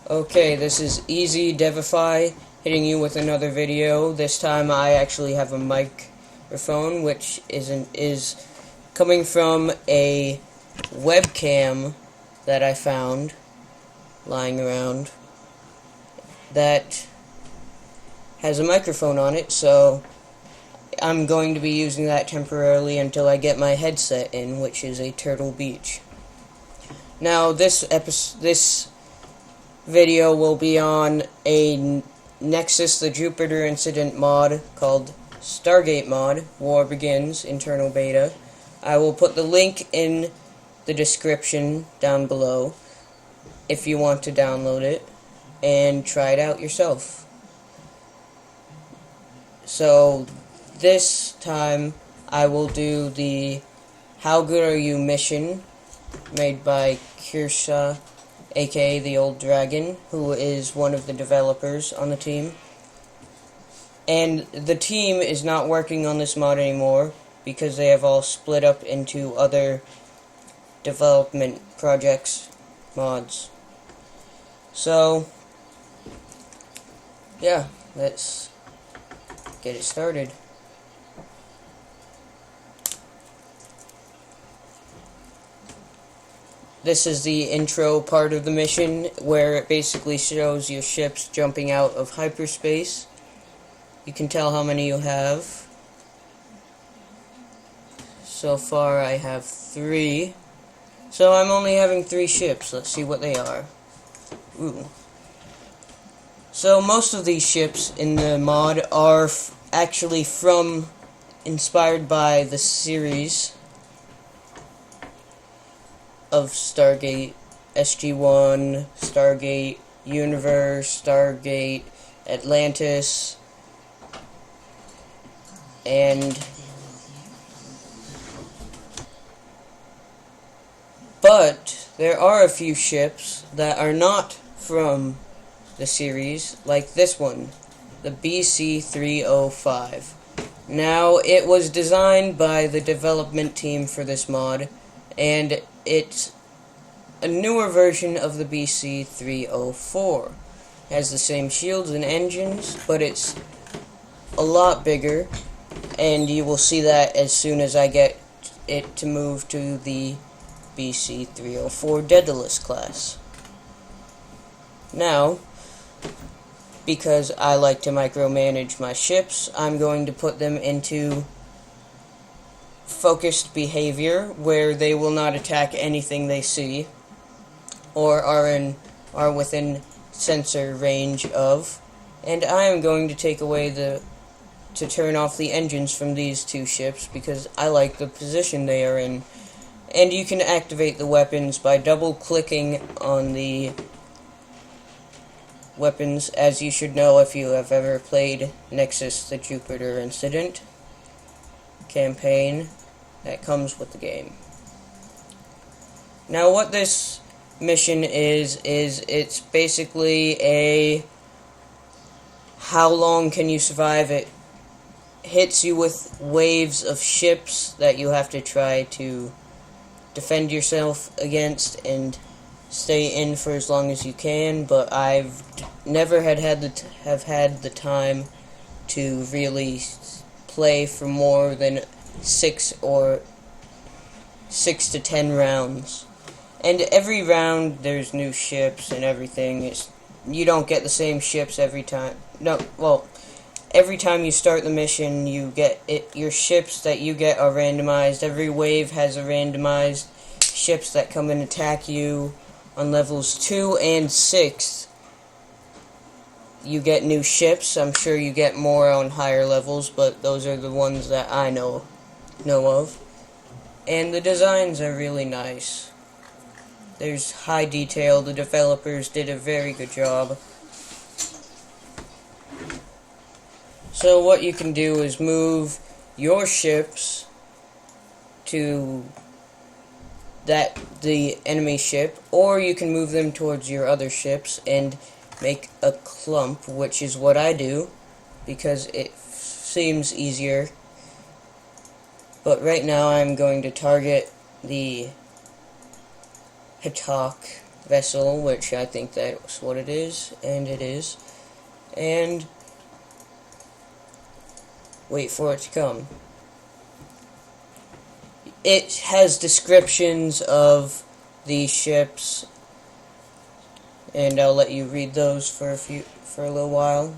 Okay, this is Easy Devify hitting you with another video. This time I actually have a microphone, which is coming from a webcam that I found lying around that has a microphone on it, so I'm going to be using that temporarily until I get my headset in, which is a Turtle Beach. Now, this video will be on a Nexus the Jupiter Incident mod called Stargate mod, War Begins, internal beta. I will put the link in the description down below if you want to download it and try it out yourself. So this time I will do the How Good Are You mission made by Kirsha, aka the Old Dragon, who is one of the developers on the team. And the team is not working on this mod anymore because they have all split up into other development projects, mods. So, yeah, let's get it started. This is the intro part of the mission, where it basically shows your ships jumping out of hyperspace. You can tell how many you have. So far I have 3. So I'm only having 3 ships. Let's see what they are. Ooh. So most of these ships in the mod are actually inspired by the series of Stargate, SG-1, Stargate Universe, Stargate Atlantis, but there are a few ships that are not from the series, like this one, the BC-305. Now, it was designed by the development team for this mod, and it's a newer version of the BC-304. It has the same shields and engines, but it's a lot bigger, and you will see that as soon as I get it to move to the BC-304 Daedalus class. Now, because I like to micromanage my ships, I'm going to put them into focused behavior, where they will not attack anything they see or are within sensor range of, and I am going to take away to turn off the engines from these 2 ships because I like the position they are in. And you can activate the weapons by double clicking on the weapons, as you should know if you have ever played Nexus the Jupiter Incident campaign that comes with the game. Now, what this mission is it's basically a how long can you survive. It hits you with waves of ships that you have to try to defend yourself against and stay in for as long as you can, but I've never had the time to really play for more than 6 to 10 rounds. And every round there's new ships and everything. You don't get the same ships every time. No, well, every time you start the mission, you get your ships that you get are randomized. Every wave has a randomized ships that come and attack you. On levels 2 and 6, you get new ships. I'm sure you get more on higher levels, but those are the ones that I know of. And the designs are really nice. There's high detail. The developers did a very good job. So what you can do is move your ships to the enemy ship, or you can move them towards your other ships and make a clump, which is what I do because it seems easier. But right now I'm going to target the Hatok, vessel, which I think that's what it is, and it is. And wait for it to come. It has descriptions of these ships, and I'll let you read those for a little while.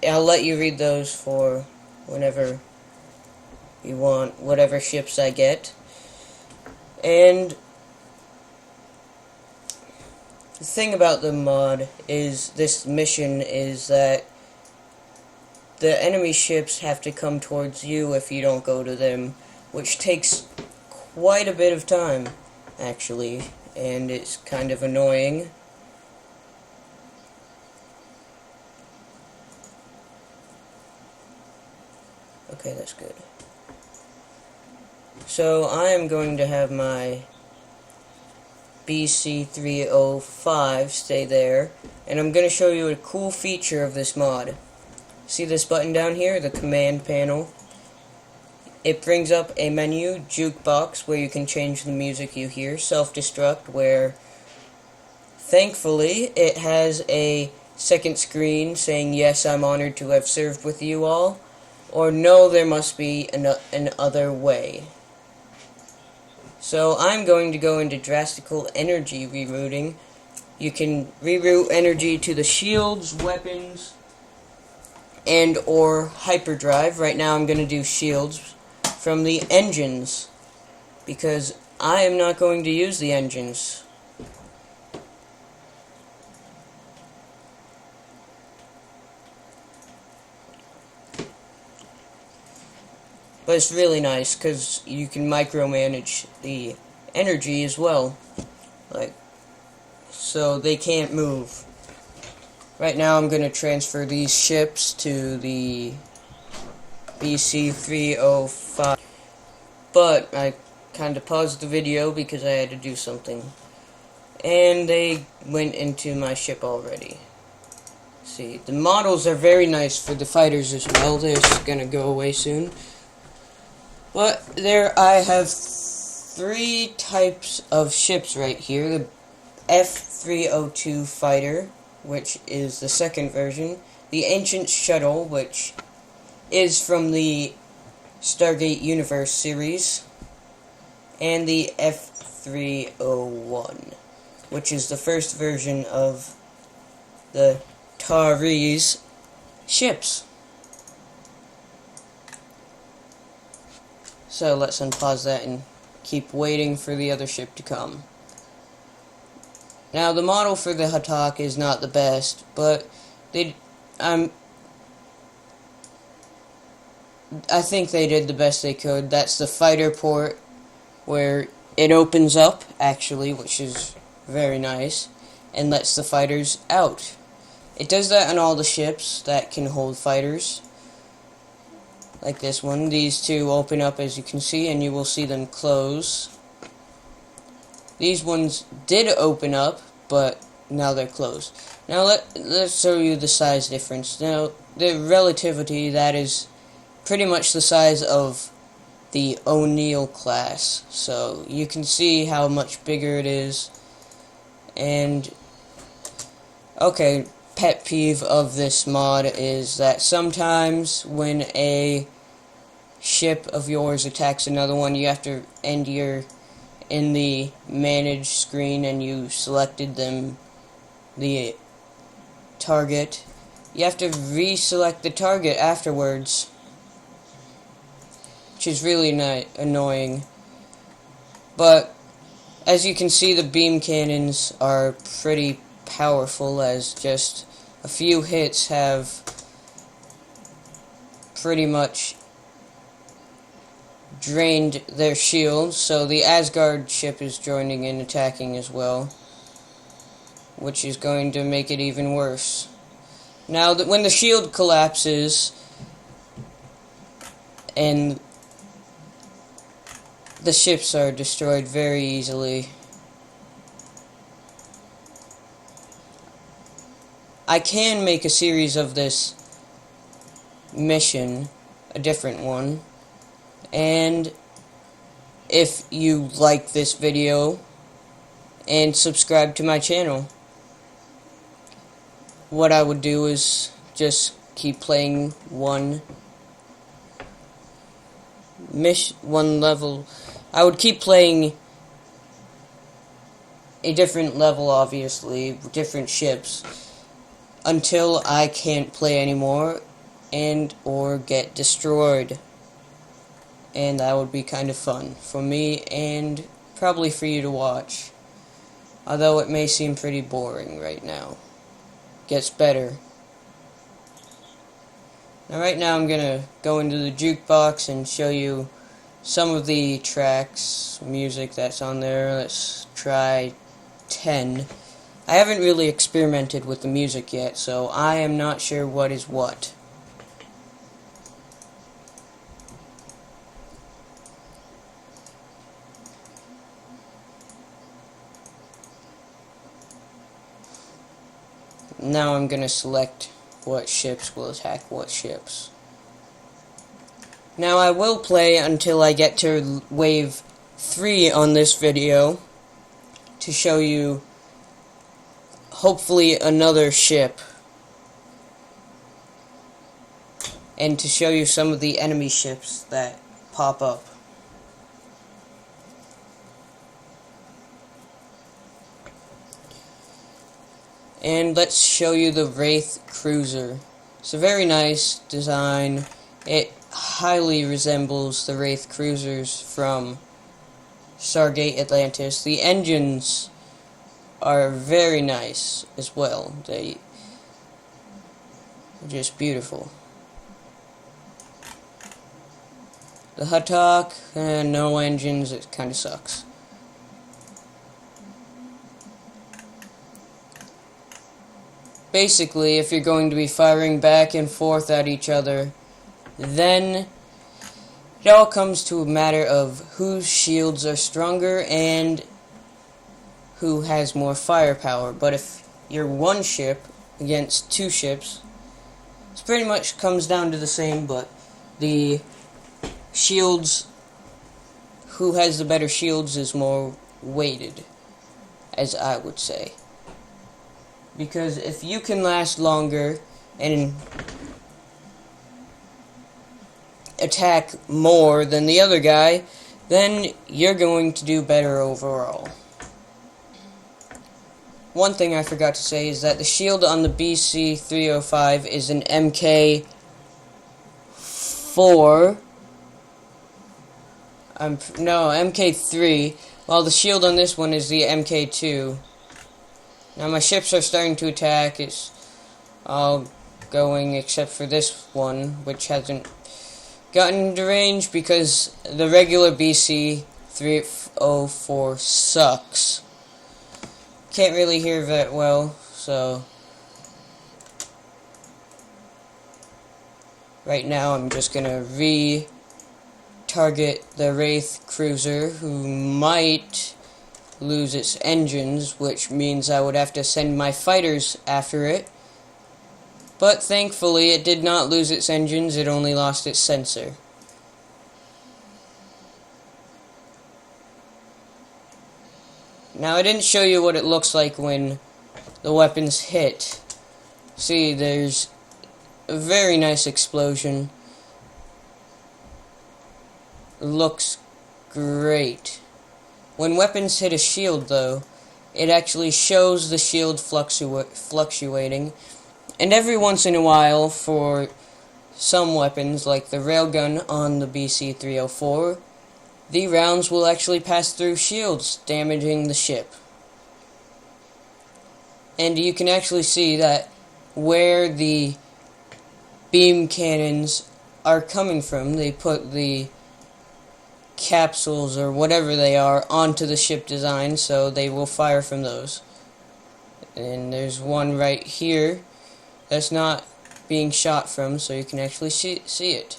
I'll let you read those for whenever you want, whatever ships I get. And the thing about the mod is, this mission is that the enemy ships have to come towards you if you don't go to them, which takes quite a bit of time, actually, and it's kind of annoying. Okay, that's good. So I am going to have my BC305 stay there, and I'm going to show you a cool feature of this mod. See this button down here, the command panel? It brings up a menu, jukebox, where you can change the music you hear, self-destruct, where thankfully it has a second screen saying, yes, I'm honored to have served with you all, or no, there must be an other way. So I'm going to go into drastical energy rerouting. You can reroute energy to the shields, weapons, and or hyperdrive. Right now I'm going to do shields from the engines, because I am not going to use the engines. But it's really nice because you can micromanage the energy as well, so they can't move. Right now I'm going to transfer these ships to the BC305, but I kind of paused the video because I had to do something, and they went into my ship already. See, the models are very nice for the fighters as well. They're going to go away soon. But there I have 3 types of ships right here. The F302 fighter, which is the second version. The Ancient Shuttle, which is from the Stargate Universe series. And the F301, which is the first version of the Tauris ships. So let's unpause that and keep waiting for the other ship to come. Now the model for the Hatak is not the best, but I think they did the best they could. That's the fighter port, where it opens up, actually, which is very nice, and lets the fighters out. It does that on all the ships that can hold fighters. Like this one. These two open up, as you can see, and you will see them close. These ones did open up, but now they're closed. Now let's show you the size difference. Now, the relativity, that is pretty much the size of the O'Neill class. So you can see how much bigger it is. And okay, pet peeve of this mod is that sometimes when a ship of yours attacks another one, you have to end in the manage screen, and you selected the target. You have to reselect the target afterwards, which is really annoying. But as you can see, the beam cannons are pretty powerful, as just a few hits have pretty much drained their shields. So the Asgard ship is joining in, attacking as well, which is going to make it even worse. Now, when the shield collapses and the ships are destroyed very easily. I can make a series of this mission, a different one, and if you like this video and subscribe to my channel. What I would do is just keep playing one level. I would keep playing a different level, obviously, different ships, until I can't play anymore and or get destroyed. And that would be kind of fun for me and probably for you to watch. Although it may seem pretty boring right now. Gets better. Now right now I'm gonna go into the jukebox and show you some of the tracks, music that's on there. Let's try 10. I haven't really experimented with the music yet, so I am not sure what is what. Now I'm gonna select what ships will attack what ships. Now I will play until I get to wave 3 on this video to show you hopefully another ship and to show you some of the enemy ships that pop up. And let's show you the Wraith Cruiser. It's a very nice design. It highly resembles the Wraith Cruisers from Stargate Atlantis. The engines are very nice as well. They are just beautiful. The Huttok, no engines, it kind of sucks. Basically, if you're going to be firing back and forth at each other, then it all comes to a matter of whose shields are stronger and who has more firepower. But if you're one ship against two ships, it pretty much comes down to the same, but the shields, who has the better shields is more weighted, as I would say. Because if you can last longer and attack more than the other guy, then you're going to do better overall. One thing I forgot to say is that the shield on the BC-305 is an MK4. MK3, while the shield on this one is the MK2. Now my ships are starting to attack. It's all going except for this one, which hasn't gotten into range because the regular BC-304 sucks. Can't really hear that well, so right now I'm just gonna target the Wraith Cruiser, who might lose its engines, which means I would have to send my fighters after it. But thankfully it did not lose its engines, it only lost its sensor. Now I didn't show you what it looks like when the weapons hit. See, there's a very nice explosion. It looks great. When weapons hit a shield, though, it actually shows the shield fluctuating, and every once in a while, for some weapons, like the railgun on the BC-304, the rounds will actually pass through shields, damaging the ship. And you can actually see that where the beam cannons are coming from, they put the capsules or whatever they are onto the ship design, so they will fire from those. And there's one right here that's not being shot from, so you can actually see it.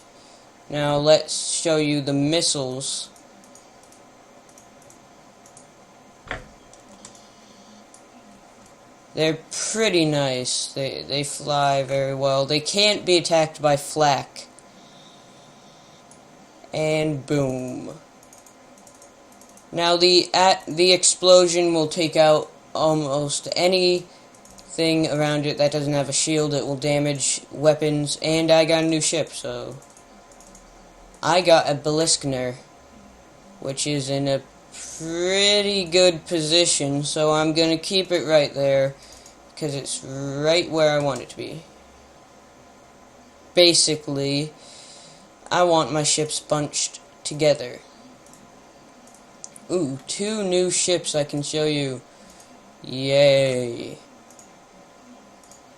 Now let's show you the missiles. They're pretty nice. They fly very well. They can't be attacked by flak. And boom. Now the explosion will take out almost anything around it that doesn't have a shield. It will damage weapons, and I got a new ship, so I got a Beliskner, which is in a pretty good position, so I'm gonna keep it right there because it's right where I want it to be. Basically, I want my ships bunched together. Ooh, 2 new ships I can show you. Yay.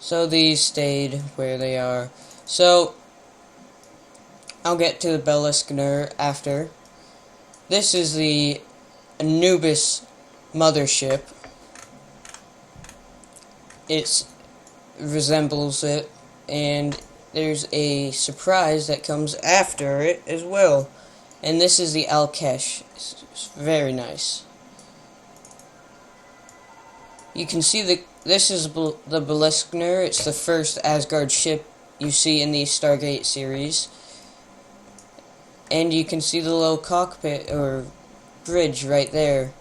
So these stayed where they are. So, I'll get to the Beliskner after. This is the Anubis mothership. It resembles it, and there's a surprise that comes after it as well. And this is the Alkesh. It's very nice. You can see this is the Beliskner. It's the first Asgard ship you see in the Stargate series. And you can see the little cockpit or bridge right there.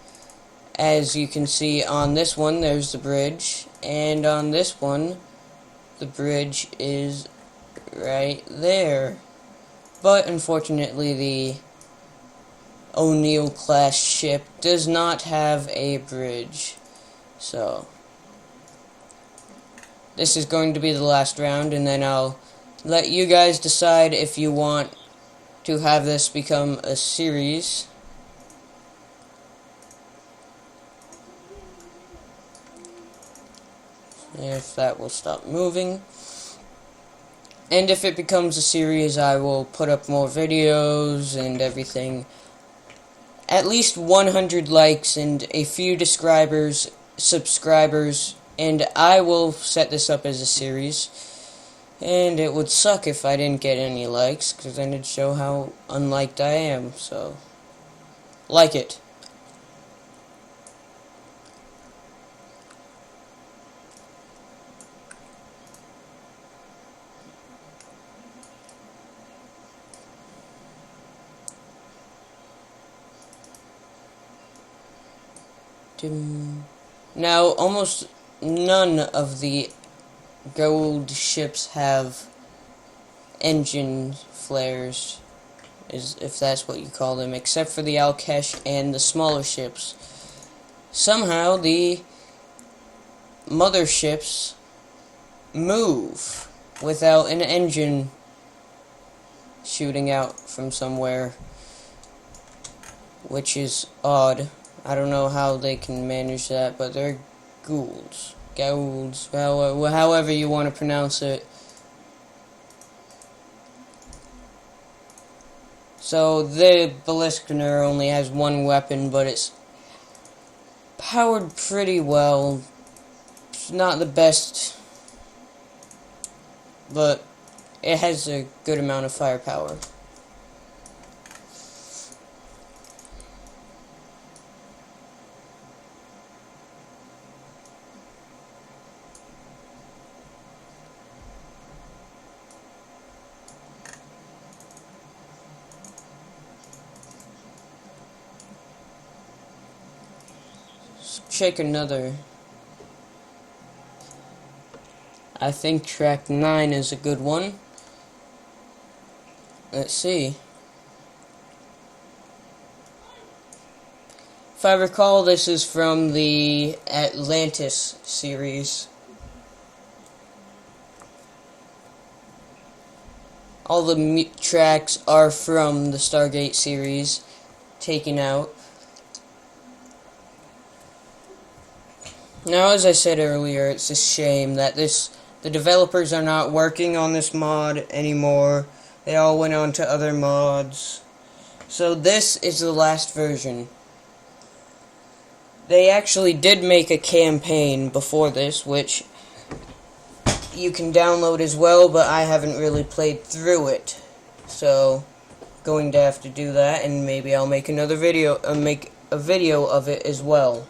As you can see on this one, there's the bridge. And on this one, the bridge is right there. But unfortunately, the O'Neill class ship does not have a bridge. So, this is going to be the last round, and then I'll let you guys decide if you want to have this become a series. If that will stop moving. And if it becomes a series, I will put up more videos and everything. At least 100 likes and a few subscribers, and I will set this up as a series. And it would suck if I didn't get any likes, because then it'd show how unliked I am, so like it. Now, almost none of the gold ships have engine flares, if that's what you call them, except for the Alkesh and the smaller ships. Somehow, the motherships move without an engine shooting out from somewhere, which is odd. I don't know how they can manage that, but they're ghouls. Ghouls, however you want to pronounce it. So, the Beliskner only has 1 weapon, but it's powered pretty well. It's not the best, but it has a good amount of firepower. Check another. I think track 9 is a good one. Let's see. If I recall, this is from the Atlantis series. All the tracks are from the Stargate series, taken out. Now, as I said earlier, it's a shame that the developers are not working on this mod anymore. They all went on to other mods. So this is the last version. They actually did make a campaign before this, which you can download as well, but I haven't really played through it. So, going to have to do that, and maybe I'll make another video, make a video of it as well.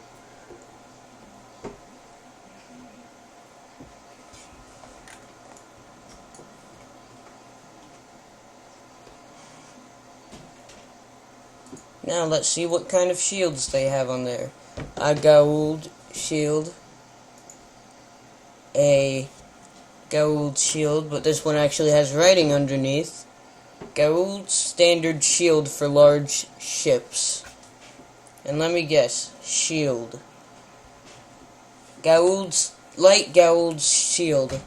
Now let's see what kind of shields they have on there. A gold shield. A gold shield, but this one actually has writing underneath. Gold standard shield for large ships. And let me guess, shield. Light gold shield.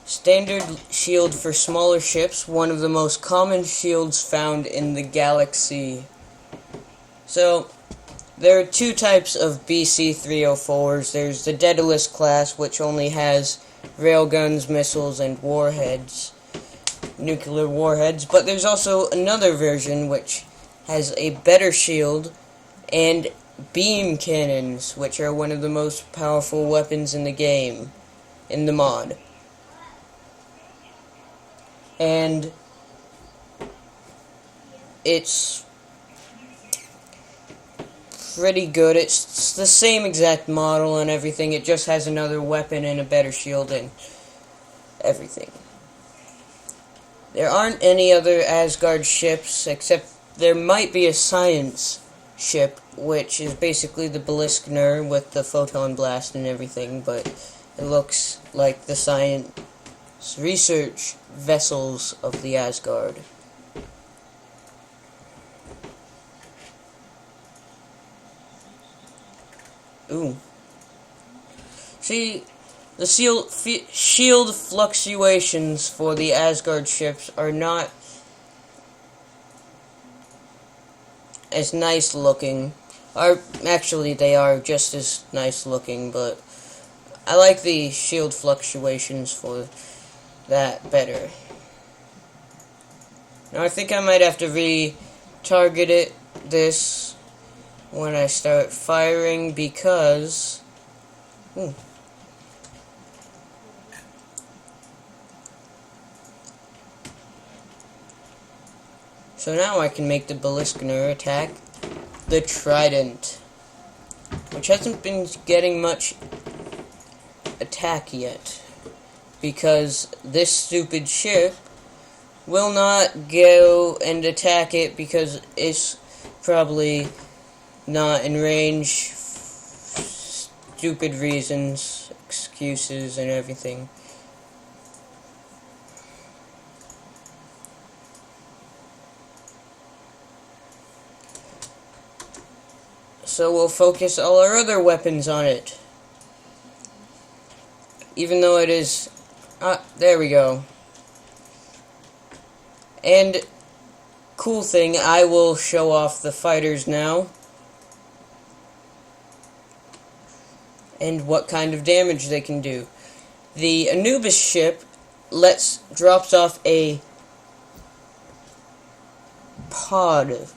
Standard shield for smaller ships, one of the most common shields found in the galaxy. So, there are two types of BC-304s. There's the Daedalus class, which only has railguns, missiles, and warheads. Nuclear warheads. But there's also another version which has a better shield and beam cannons, which are one of the most powerful weapons in the game, in the mod. And it's pretty good. It's the same exact model and everything. It just has another weapon and a better shield and everything. There aren't any other Asgard ships, except there might be a science ship, which is basically the Balliskner with the photon blast and everything, but it looks like the science research vessels of the Asgard. Ooh. See, the shield fluctuations for the Asgard ships are not as nice looking. Actually, they are just as nice looking, but I like the shield fluctuations for that better. Now I think I might have to retarget this when I start firing because so now I can make the Balliskner attack the Trident, which hasn't been getting much attack yet, because this stupid ship will not go and attack it because it's probably not in range. Stupid reasons, excuses, and everything. So we'll focus all our other weapons on it. Even though it is... there we go. And, cool thing, I will show off the fighters now. And what kind of damage they can do. The Anubis ship drops off a pod,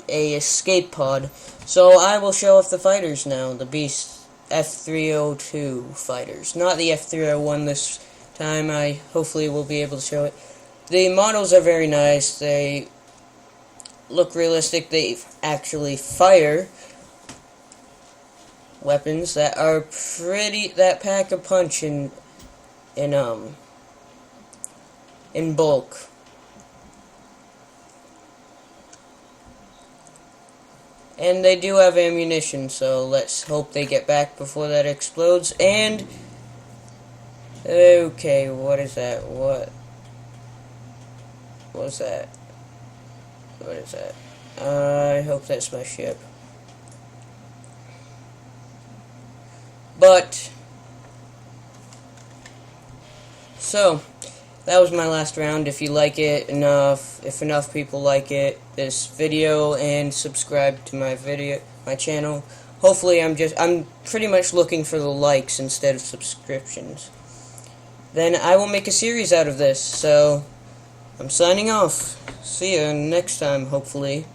a escape pod. So I will show off the fighters now, the Beast F-302 fighters. Not the F-301 this time, I hopefully will be able to show it. The models are very nice, they look realistic, they actually fire weapons that are that pack a punch in bulk. And they do have ammunition, so let's hope they get back before that explodes. And okay, what is that? What was that? What is that? I hope that's my ship. But so that was my last round. If you like it enough, if enough people like this video and subscribe to my channel. Hopefully I'm pretty much looking for the likes instead of subscriptions. Then I will make a series out of this. So I'm signing off. See you next time, hopefully.